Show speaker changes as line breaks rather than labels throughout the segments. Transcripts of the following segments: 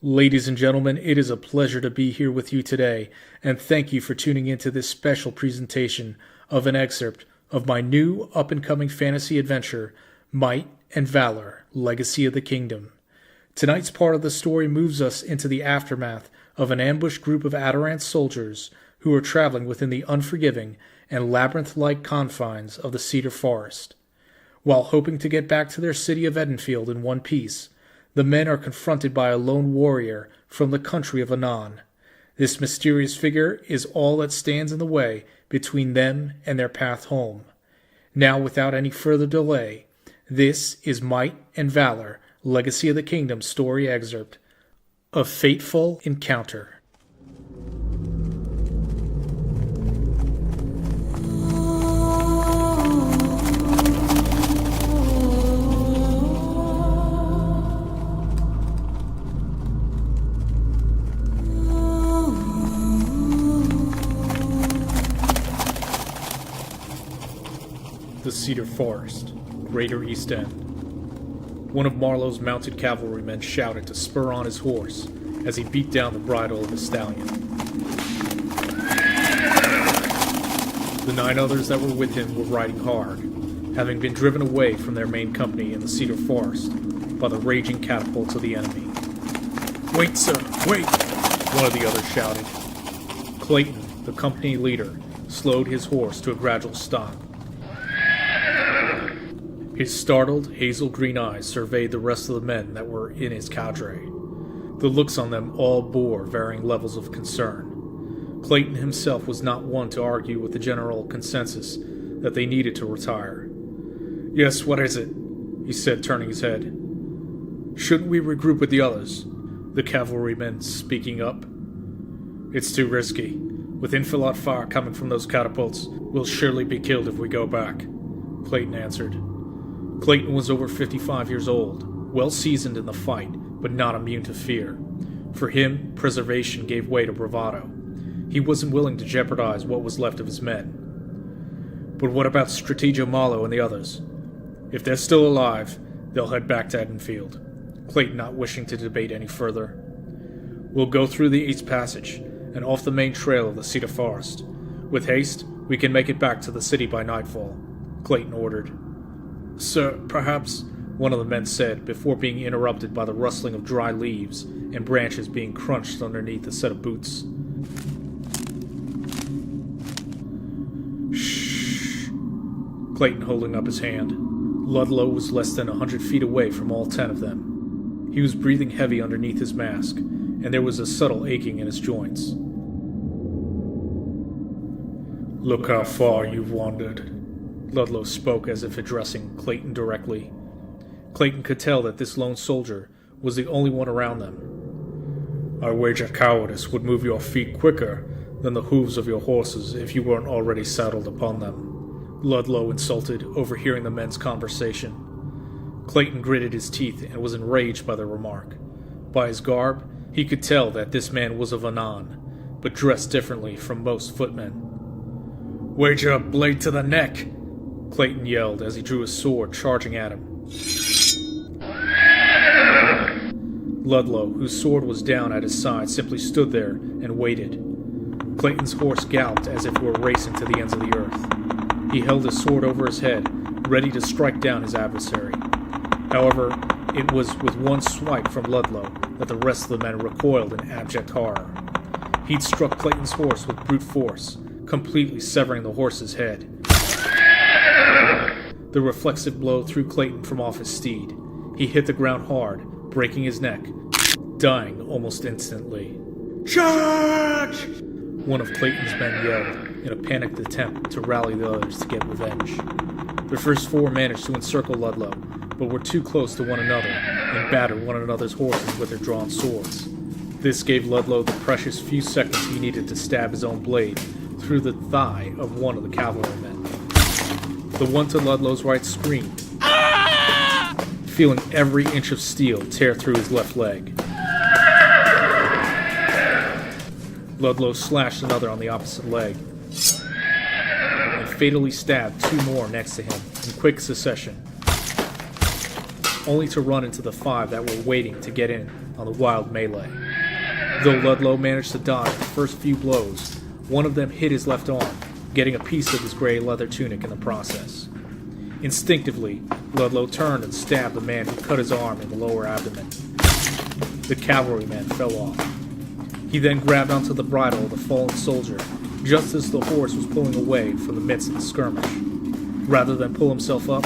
Ladies and gentlemen, it is a pleasure to be here with you today, and thank you for tuning into this special presentation of an excerpt of my new up-and-coming fantasy adventure, Might and Valor, Legacy of the Kingdom. Tonight's part of the story moves us into the aftermath of an ambushed group of Adarant soldiers who are traveling within the unforgiving and labyrinth-like confines of the Cedar Forest. While hoping to get back to their city of Edenfield in one piece, the men are confronted by a lone warrior from the country of Anon. This mysterious figure is all that stands in the way between them and their path home. Now, without any further delay, this is Might and Valor, Legacy of the Kingdom story excerpt, A Fateful Encounter. The Cedar Forest, Greater East End. One of Marlowe's mounted cavalrymen shouted to spur on his horse as he beat down the bridle of the stallion. The 9 others that were with him were riding hard, having been driven away from their main company in the Cedar Forest by the raging catapults of the enemy. "Wait, sir, wait!" one of the others shouted. Clayton, the company leader, slowed his horse to a gradual stop. His startled, hazel-green eyes surveyed the rest of the men that were in his cadre. The looks on them all bore varying levels of concern. Clayton himself was not one to argue with the general consensus that they needed to retire. "Yes, what is it?" he said, turning his head. "Shouldn't we regroup with the others?" the cavalryman speaking up. "It's too risky. With enfilade fire coming from those catapults, we'll surely be killed if we go back," Clayton answered. Clayton was over 55 years old, well seasoned in the fight, but not immune to fear. For him, preservation gave way to bravado. He wasn't willing to jeopardize what was left of his men. "But what about Strategia Marlowe and the others? If they're still alive, they'll head back to Edenfield," Clayton not wishing to debate any further. "We'll go through the East Passage and off the main trail of the Cedar Forest. With haste, we can make it back to the city by nightfall," Clayton ordered. "Sir, perhaps," one of the men said, before being interrupted by the rustling of dry leaves and branches being crunched underneath a set of boots. "Shh," Clayton holding up his hand. Ludlow was less than 100 feet away from all 10 of them. He was breathing heavy underneath his mask, and there was a subtle aching in his joints. "Look how far you've wandered," Ludlow spoke as if addressing Clayton directly. Clayton could tell that this lone soldier was the only one around them. "I wager cowardice would move your feet quicker than the hooves of your horses if you weren't already saddled upon them," Ludlow insulted, overhearing the men's conversation. Clayton gritted his teeth and was enraged by the remark. By his garb, he could tell that this man was of Anon, but dressed differently from most footmen. "Wager a blade to the neck!" Clayton yelled as he drew his sword, charging at him. Ludlow, whose sword was down at his side, simply stood there and waited. Clayton's horse galloped as if it were racing to the ends of the earth. He held his sword over his head, ready to strike down his adversary. However, it was with one swipe from Ludlow that the rest of the men recoiled in abject horror. He'd struck Clayton's horse with brute force, completely severing the horse's head. The reflexive blow threw Clayton from off his steed. He hit the ground hard, breaking his neck, dying almost instantly. "Charge!" one of Clayton's men yelled, in a panicked attempt to rally the others to get revenge. The first 4 managed to encircle Ludlow, but were too close to one another and battered one another's horses with their drawn swords. This gave Ludlow the precious few seconds he needed to stab his own blade through the thigh of one of the cavalrymen. The one to Ludlow's right screamed, feeling every inch of steel tear through his left leg. Ludlow slashed another on the opposite leg, and fatally stabbed 2 more next to him in quick succession. only to run into the 5 that were waiting to get in on the wild melee. Though Ludlow managed to dodge the first few blows, one of them hit his left arm, getting a piece of his gray leather tunic in the process. Instinctively, Ludlow turned and stabbed the man who cut his arm in the lower abdomen. The cavalryman fell off. He then grabbed onto the bridle of the fallen soldier, just as the horse was pulling away from the midst of the skirmish. Rather than pull himself up,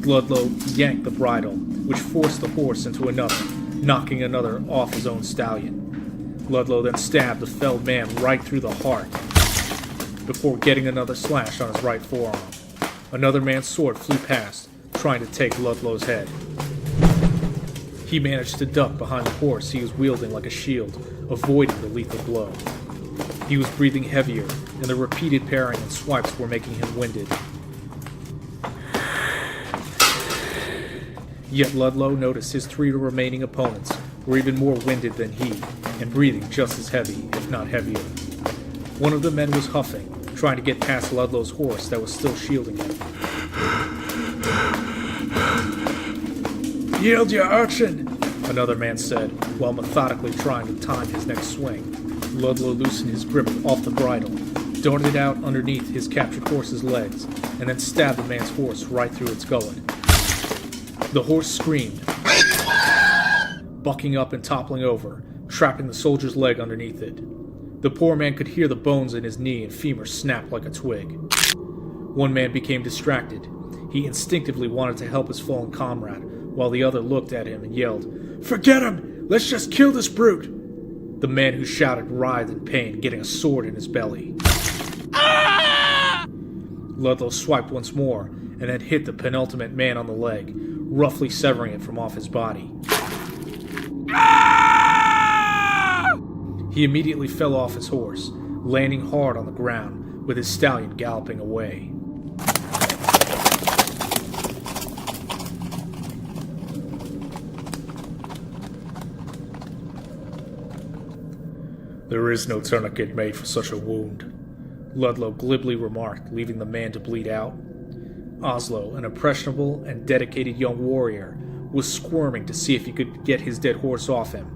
Ludlow yanked the bridle, which forced the horse into another, knocking another off his own stallion. Ludlow then stabbed the felled man right through the heart, before getting another slash on his right forearm. Another man's sword flew past, trying to take Ludlow's head. He managed to duck behind the horse he was wielding like a shield, avoiding the lethal blow. He was breathing heavier, and the repeated parrying and swipes were making him winded. Yet Ludlow noticed his 3 remaining opponents were even more winded than he, and breathing just as heavy, if not heavier. One of the men was huffing, trying to get past Ludlow's horse that was still shielding him. "Yield, you urchin!" another man said, while methodically trying to time his next swing. Ludlow loosened his grip off the bridle, darted out underneath his captured horse's legs, and then stabbed the man's horse right through its gullet. The horse screamed, bucking up and toppling over, trapping the soldier's leg underneath it. The poor man could hear the bones in his knee and femur snap like a twig. One man became distracted. He instinctively wanted to help his fallen comrade, while the other looked at him and yelled, "Forget him! Let's just kill this brute!" The man who shouted writhed in pain, getting a sword in his belly. Ludlow swiped once more, and then hit the penultimate man on the leg, roughly severing it from off his body. He immediately fell off his horse, landing hard on the ground, with his stallion galloping away. "There is no tourniquet made for such a wound," Ludlow glibly remarked, leaving the man to bleed out. Oslo, an impressionable and dedicated young warrior, was squirming to see if he could get his dead horse off him.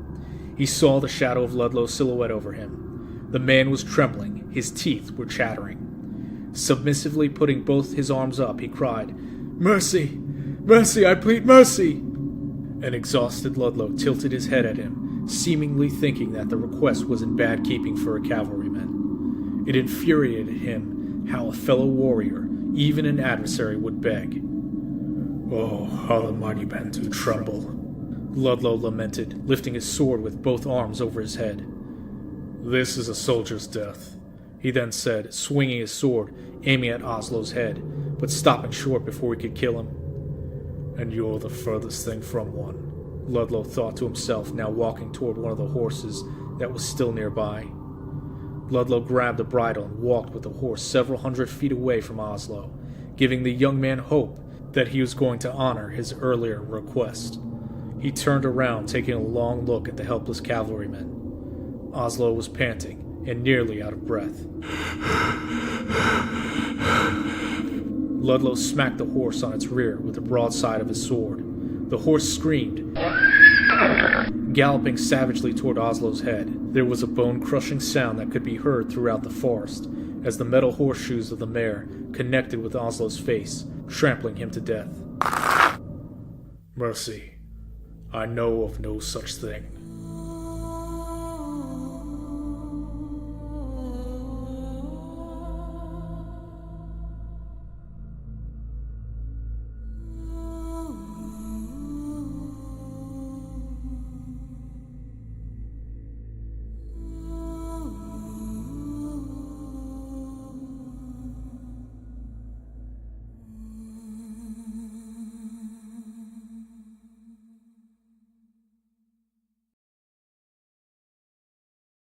He saw the shadow of Ludlow's silhouette over him. The man was trembling, his teeth were chattering. Submissively putting both his arms up, he cried, "Mercy! Mercy, I plead mercy!" An exhausted Ludlow tilted his head at him, seemingly thinking that the request was in bad keeping for a cavalryman. It infuriated him how a fellow warrior, even an adversary, would beg. "Oh, how the mighty men do tremble," Ludlow lamented, lifting his sword with both arms over his head. "This is a soldier's death," he then said, swinging his sword, aiming at Oslo's head, but stopping short before he could kill him. "And you're the furthest thing from one," Ludlow thought to himself, now walking toward one of the horses that was still nearby. Ludlow grabbed the bridle and walked with the horse several hundred feet away from Oslo, giving the young man hope that he was going to honor his earlier request. He turned around, taking a long look at the helpless cavalryman. Oslo was panting and nearly out of breath. Ludlow smacked the horse on its rear with the broadside of his sword. The horse screamed, galloping savagely toward Oslo's head. There was a bone-crushing sound that could be heard throughout the forest as the metal horseshoes of the mare connected with Oslo's face, trampling him to death. "Mercy, I know of no such thing,"